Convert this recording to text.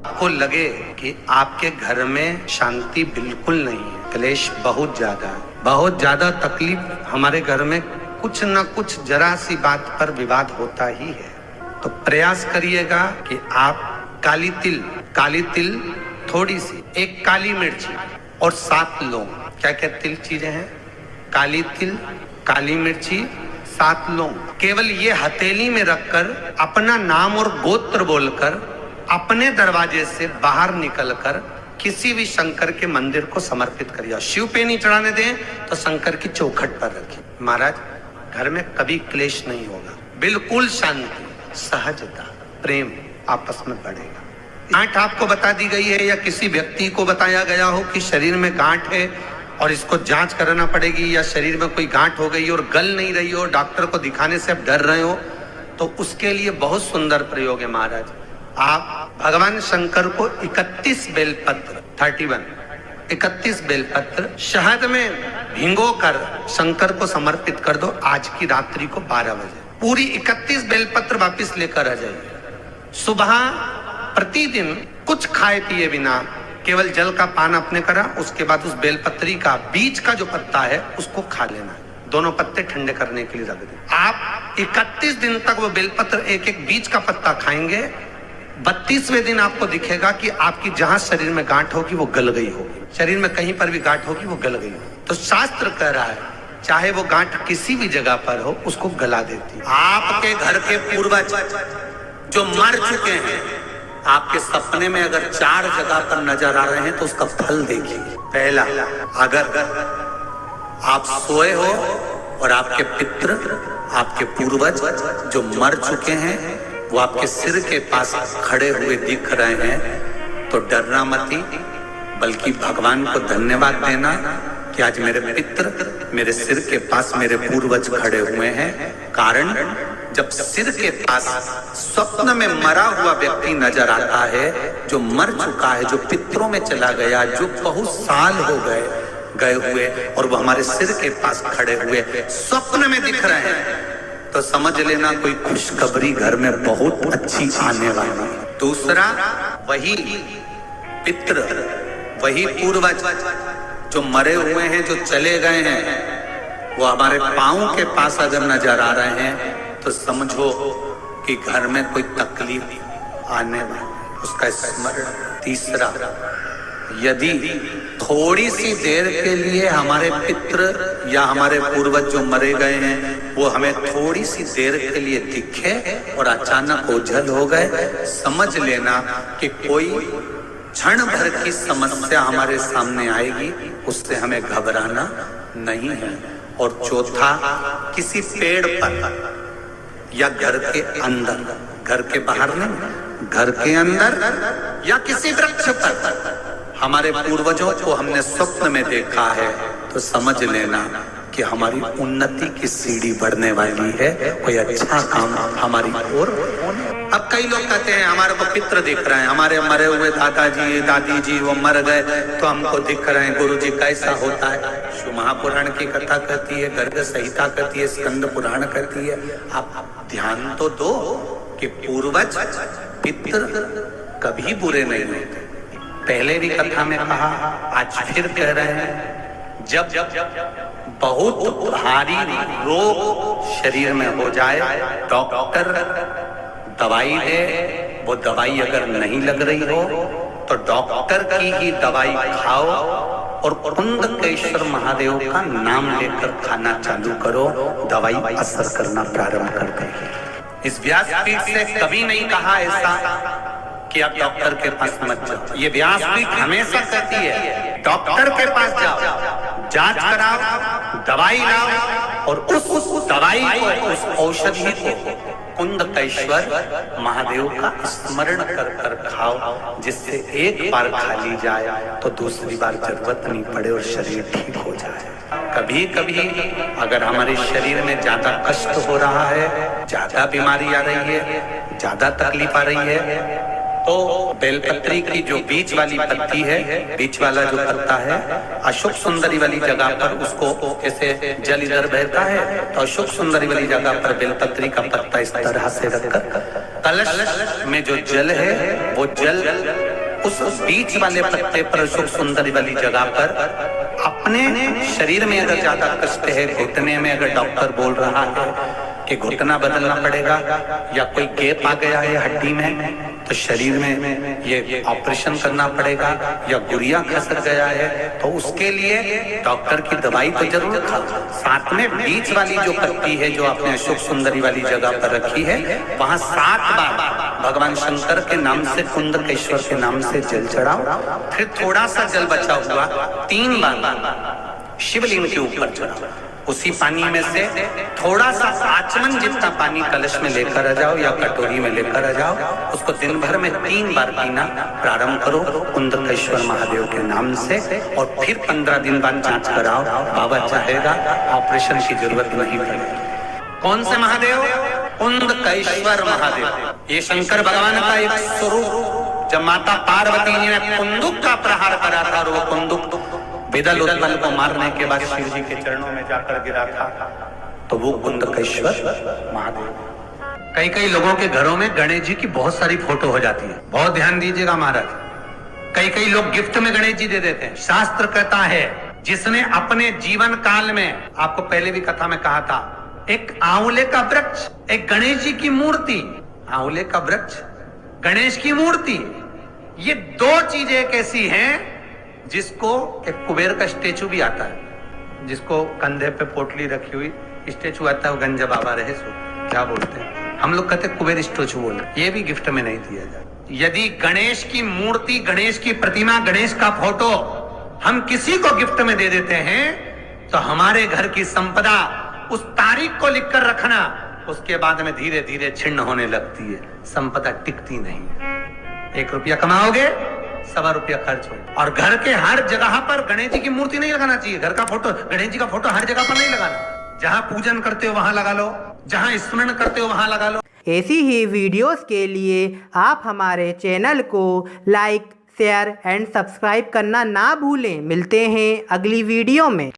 आपको लगे कि आपके घर में शांति बिल्कुल नहीं है, क्लेश बहुत ज्यादा है, बहुत ज्यादा तकलीफ, हमारे घर में कुछ न कुछ जरा सी बात पर विवाद होता ही है, तो प्रयास करिएगा कि आप काली तिल थोड़ी सी, एक काली मिर्ची और 7 लौंग, क्या क्या तिल चीजें हैं, काली तिल, काली मिर्ची, 7 लौंग, केवल ये हथेली में रखकर अपना नाम और गोत्र बोलकर अपने दरवाजे से बाहर निकलकर किसी भी शंकर के मंदिर को समर्पित करिए। शिव पे नहीं चढ़ाने दें तो शंकर की चौखट पर रखिए। महाराज, घर में कभी क्लेश नहीं होगा, बिल्कुल शांति, सहजता, प्रेम आपस में बढ़ेगा। गांठ आपको बता दी गई है या किसी व्यक्ति को बताया गया हो कि शरीर में गांठ है और इसको जांच कराना पड़ेगी, या शरीर में कोई गांठ हो गई और गल नहीं रही हो, डॉक्टर को दिखाने से आप डर रहे हो, तो उसके लिए बहुत सुंदर प्रयोग है महाराज। आप भगवान शंकर को 31 बेलपत्र 31 बेलपत्र शहद में भिंगो कर शंकर को समर्पित कर दो। आज की रात्रि को 12 बजे पूरी 31 बेलपत्र वापिस लेकर आ जाइए। सुबह प्रतिदिन कुछ खाए पिए बिना केवल जल का पान अपने करा, उसके बाद उस बेलपत्री का बीच का जो पत्ता है उसको खा लेना। दोनों पत्ते ठंडे करने के लिए रख दें। आप 31 दिन तक वो बेलपत्र एक एक बीच का पत्ता खाएंगे। 32वें दिन आपको दिखेगा कि आपकी जहां शरीर में गांठ होगी वो गल गई होगी, शरीर में कहीं पर भी गांठ होगी वो गल गई होगी। तो शास्त्र कह रहा है चाहे वो गांठ किसी भी जगह पर हो उसको गला देती। आपके घर के पूर्वज जो मर चुके हैं, आपके सपने में अगर 4 जगह पर नजर आ रहे हैं तो उसका फल देखिए। पहला, अगर आप सोए हो और आपके पितृ, आपके पूर्वज जो मर चुके हैं वो आपके सिर के पास खड़े हुए दिख रहे हैं, तो डरना मती, बल्कि भगवान को धन्यवाद देना कि आज मेरे पितृ मेरे सिर के पास मेरे पूर्वज खड़े हुए हैं। कारण जब सिर के पास स्वप्न में मरा हुआ व्यक्ति नजर आता है, जो मर चुका है, जो पितरों में चला गया, जो बहुत साल हो गए हुए और वो हमारे सिर के पास खड़े हुए स्वप्न में दिख रहे हैं, तो समझ लेना कोई खुशखबरी घर में बहुत अच्छी आने वाली है। दूसरा, वही पितृ, वही पूर्वज जो मरे हुए हैं, जो चले गए हैं, वो हमारे पांव के पास अगर नजर आ रहे हैं तो समझो कि घर में कोई तकलीफ आने वाली, उसका स्मरण। तीसरा, यदि थोड़ी सी देर के लिए हमारे पितृ या हमारे पूर्वज जो मरे गए हैं वो हमें थोड़ी सी देर के लिए दिखे और अचानक ओझल हो गए, समझ लेना कि कोई क्षण भर की समस्या हमारे सामने आएगी, उससे हमें घबराना नहीं है। और चौथा, किसी पेड़ पर या घर के अंदर, घर के बाहर नहीं, घर के अंदर या किसी वृक्ष पर हमारे पूर्वजों को हमने स्वप्न में देखा है, तो समझ लेना कि हमारी उन्नति की सीढ़ी बढ़ने वाली है, कोई अच्छा काम हमारी ओर। अब कई लोग कहते हैं हमारे को पितृ दिख रहे हैं, हमारे मरे हुए दादाजी दादी जी वो मर गए तो हमको दिख रहे हैं। गुरुजी, कैसा होता है? शिव महापुराण की कथा कहती है, गर्ग संहिता कहती है, स्कंद पुराण कहती है। आप ध्यान तो दो कि पूर्वज पितृ कभी बुरे नहीं होते। पहले भी कथा में कहा, आज फिर कह रहे हैं, जब बहुत भारी रोग शरीर में हो जाए, डॉक्टर दवाई दे, वो दवाई अगर नहीं लग रही हो तो डॉक्टर की ही दवाई खाओ और कुंडकेश्वर महादेव का नाम लेकर खाना चालू करो, दवाई असर करना प्रारंभ कर देगी। इस व्यासपीठ से कभी नहीं कहा ऐसा कि आप डॉक्टर के पास मत जाओ। ये व्यासपीठ हमेशा कहती है डॉक्टर के पास जाओ, जांच कराओ, दवाई लाओ और उस दवाई को, उस औषधि को कुंडकेश्वर महादेव का स्मरण कर कर खाओ, जिससे एक बार खा ली जाए तो दूसरी बार जरूरत नहीं पड़े और शरीर ठीक हो जाए। कभी कभी अगर हमारे शरीर में ज्यादा कष्ट हो रहा है, ज्यादा बीमारी आ रही है, ज्यादा तकलीफ आ रही है, तो बेलपत्री की जो बीच वाली पत्ती है, बीच वाला जो पत्ता है, अशोक सुंदरी वाली जगह पर उसको, जैसे जल इधर बहता है तो अशोक सुंदरी वाली जगह पर बेलपत्री का पत्ता इस तरह से रखकर कलश में जो जल है वो जल उस बीच वाले पत्ते पर, सुख सुंदरी वाली जगह पर अपने शरीर में अगर ज्यादा कष्ट है, घुटने में अगर डॉक्टर बोल रहा है कि घुटना बदलना पड़ेगा या कोई गैप आ गया है हड्डी में, तो शरीर में ये ऑपरेशन करना पड़ेगा, या गुड़िया खसक गया है, तो उसके लिए डॉक्टर की दवाई तो जरूर खाओ। साथ में बीच वाली जो पत्ती है जो आपने सुख सुंदरी वाली जगह पर रखी है, वहां 7 बार भगवान शंकर के नाम से, कुंदकेश्वर के नाम से जल चढ़ाओ। फिर थोड़ा सा जल बचा हुआ 3 बार शिवलिंग के ऊपर चढ़ाओ। उसी पानी में से थोड़ा सा आचमन जितना पानी कलश में लेकर आ जाओ या कटोरी में लेकर आ जाओ। उसको दिन भर में 3 बार पीना प्रारंभ करो कुंदकेश्वर महादेव के नाम से, और फिर 15 दिन बाद जांच कराओ। बाबा चाहेगा ऑपरेशन की जरूरत नहीं पड़ेगी। कौन से महादेव? कुंदकेश्वर महादेव। ये शंकर भगवान का एक स्वरूप। जब माता पार्वती जी ने कुंदुक का प्रहार करा था और वो कुंदुक विदल उत्पल को मारने के बाद शिव जी के चरणों में जाकर गिरा था, तो वो कुंदकेश्वर महादेव। कई लोगों के घरों में गणेश जी की बहुत सारी फोटो हो जाती है। बहुत ध्यान दीजिएगा महाराज। कई लोग गिफ्ट में गणेश जी दे देते हैं। शास्त्र कहता है जिसने अपने जीवन काल में, आपको पहले भी कथा में कहा था, एक आंवले का वृक्ष, एक गणेश जी की मूर्ति, आंवले का वृक्ष, गणेश की मूर्ति, ये 2 चीजें एक ऐसी हैं जिसको, एक कुबेर का स्टेचू भी आता है, जिसको कंधे पे पोटली रखी हुई स्टेचू आता है, वो गंजा बाबा रहे सो, क्या बोलते हैं हम लोग, कहते कुबेर स्टेचू बोले। ये भी गिफ्ट में नहीं दिया जाता। यदि गणेश की मूर्ति, गणेश की प्रतिमा, गणेश का फोटो हम किसी को गिफ्ट में दे देते हैं, तो हमारे घर की संपदा उस तारीख को लिखकर रखना, उसके बाद में धीरे धीरे छिन्न होने लगती है, संपदा टिकती नहीं। 1 रुपया कमाओगे, 1.25 रुपया खर्च हो। और घर के हर जगह पर गणेश जी की मूर्ति नहीं लगाना चाहिए। घर का फोटो, गणेश जी का फोटो हर जगह पर नहीं लगाना। जहां पूजन करते हो वहां लगा लो, जहां स्मरण करते हो वहां लगा लो। ऐसी ही वीडियोस के लिए आप हमारे चैनल को लाइक, शेयर एंड सब्सक्राइब करना ना भूलें। मिलते हैं अगली वीडियो में।